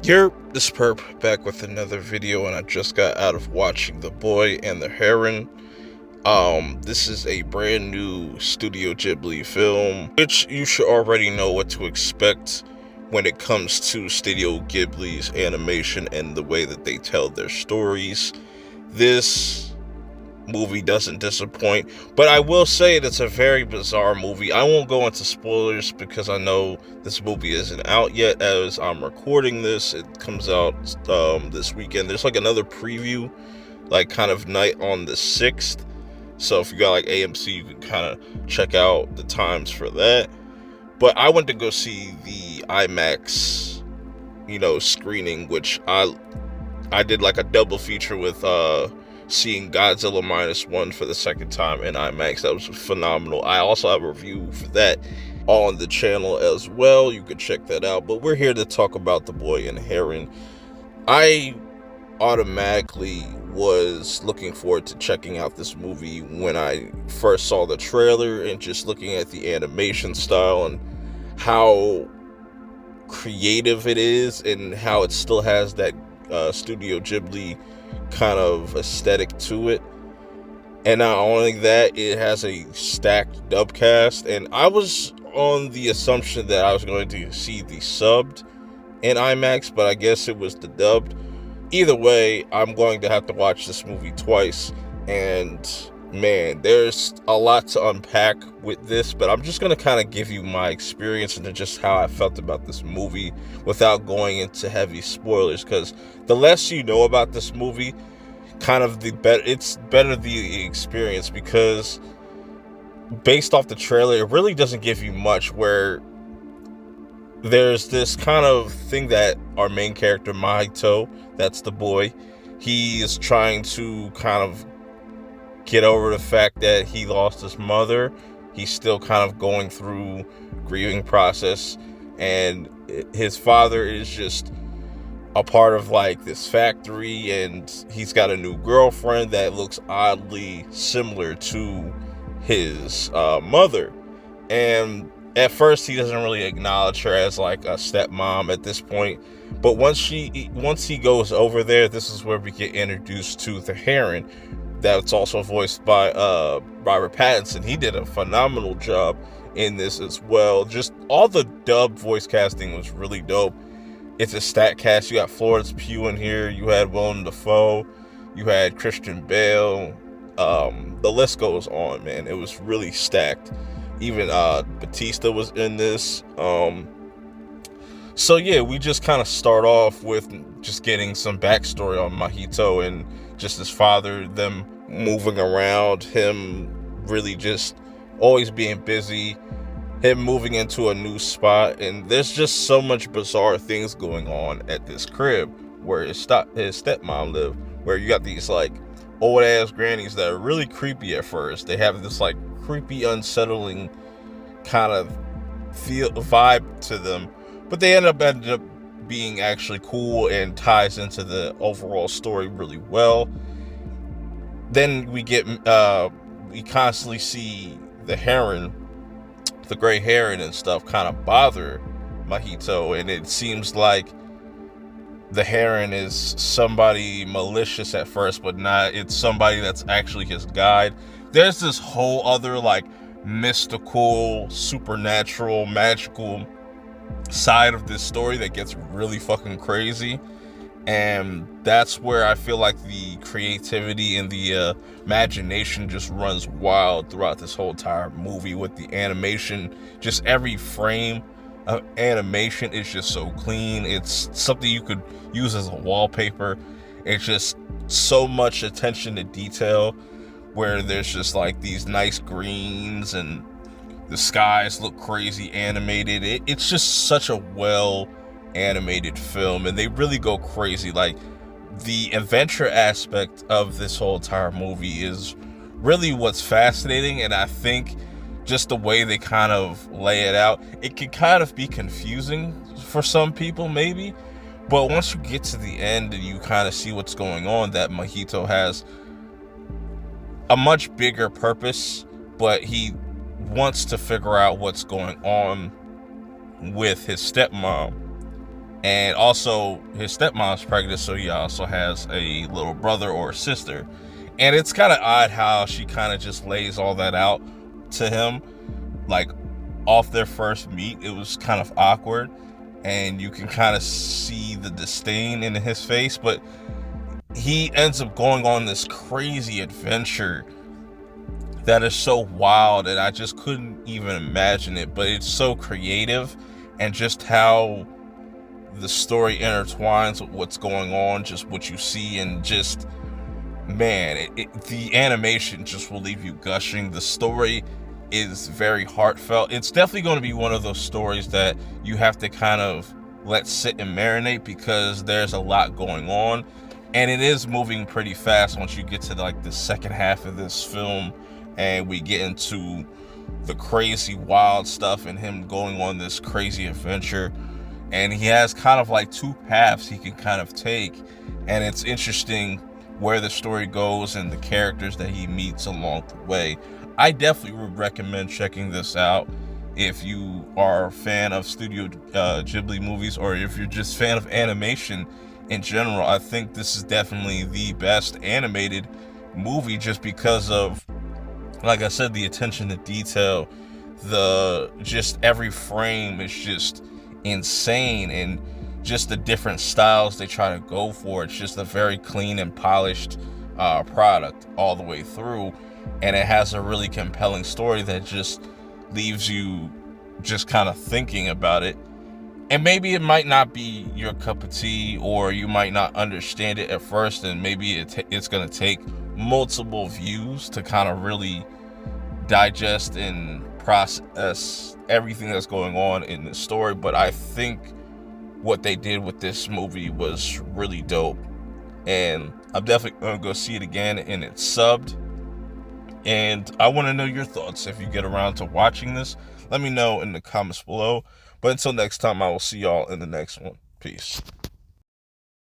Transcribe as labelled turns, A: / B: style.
A: Here, this perp back with another video, and I just got out of watching The Boy and the Heron. This is a brand new Studio Ghibli film, which you should already know what to expect when it comes to Studio Ghibli's animation and the way that they tell their stories. This movie doesn't disappoint, but I will say it's a very bizarre movie. I won't go into spoilers because I know this movie isn't out yet as I'm recording this. It comes out this weekend. There's like another preview, like kind of night on the 6th. So if you got like AMC, you can kind of check out the times for that. But I went to go see the IMAX, screening, which I did like a double feature with seeing Godzilla -1 for the second time in IMAX. That was phenomenal. I also have a review for that on the channel as well. You can check that out. But we're here to talk about The Boy and Heron. I automatically was looking forward to checking out this movie when I first saw the trailer, and just looking at the animation style and how creative it is, and how it still has that Studio Ghibli kind of aesthetic to it. And not only that, it has a stacked dub cast, and I was on the assumption that I was going to see the subbed in IMAX, but I guess it was the dubbed. Either way, I'm going to have to watch this movie twice, and man, there's a lot to unpack with this, but I'm just going to kind of give you my experience and just how I felt about this movie without going into heavy spoilers, because the less you know about this movie, kind of the better, it's better the experience, because based off the trailer, it really doesn't give you much. Where there's this kind of thing that our main character, Mahito, that's the boy, he is trying to kind of get over the fact that he lost his mother. He's still kind of going through grieving process, and his father is just a part of like this factory, and he's got a new girlfriend that looks oddly similar to his mother. And at first he doesn't really acknowledge her as like a stepmom at this point, but once he goes over there, this is where we get introduced to the Heron, that's also voiced by Robert Pattinson. He did a phenomenal job in this as well. Just all the dub voice casting was really dope. It's a stat cast. You got Florence Pugh in here. You had Willem Dafoe. You had Christian Bale. The list goes on, man. It was really stacked. Even Batista was in this. So yeah, we just kind of start off with just getting some backstory on Mahito and just his father, them moving around, him really just always being busy, him moving into a new spot, and there's just so much bizarre things going on at this crib where his stepmom lived, where you got these like old ass grannies that are really creepy at first. They have this like creepy, unsettling kind of vibe to them, but they ended up being actually cool and ties into the overall story really well. Then we constantly see the Heron, the gray Heron and stuff, kind of bother Mahito, and it seems like the Heron is somebody malicious at first, but not. It's somebody that's actually his guide. There's this whole other like mystical, supernatural, magical side of this story that gets really fucking crazy, and that's where I feel like the creativity and the imagination just runs wild throughout this whole entire movie. With the animation, just every frame of animation is just so clean. It's something you could use as a wallpaper. It's just so much attention to detail, where there's just like these nice greens and the skies look crazy animated. It's just such a well animated film, and they really go crazy. Like, the adventure aspect of this whole entire movie is really what's fascinating, and I think just the way they kind of lay it out, it can kind of be confusing for some people maybe, but once you get to the end and you kind of see what's going on, that Mahito has a much bigger purpose, but he wants to figure out what's going on with his stepmom, And also his stepmom's pregnant, so he also has a little brother or sister. And it's kind of odd how she kind of just lays all that out to him, like off their first meet. It was kind of awkward, and you can kind of see the disdain in his face, but he ends up going on this crazy adventure that is so wild, and I just couldn't even imagine it. But it's so creative, and just how the story intertwines with what's going on, just what you see, and just, man, the animation just will leave you gushing. The story is very heartfelt. It's definitely going to be one of those stories that you have to kind of let sit and marinate, because there's a lot going on, and it is moving pretty fast once you get to like the second half of this film, and we get into the crazy wild stuff and him going on this crazy adventure. And he has kind of like two paths he can kind of take, and it's interesting where the story goes and the characters that he meets along the way. I definitely would recommend checking this out if you are a fan of Studio Ghibli movies, or if you're just a fan of animation in general. I think this is definitely the best animated movie, just because of, like I said, the attention to detail. Just every frame is just insane, and just the different styles they try to go for. It's just a very clean and polished product all the way through, and it has a really compelling story that just leaves you just kind of thinking about it. And maybe it might not be your cup of tea, or you might not understand it at first, and maybe it's going to take multiple views to kind of really digest and process everything that's going on in the story. But I think what they did with this movie was really dope, and I'm definitely gonna go see it again, and it's subbed. And I want to know your thoughts. If you get around to watching this, let me know in the comments below. But until next time, I will see y'all in the next one. Peace.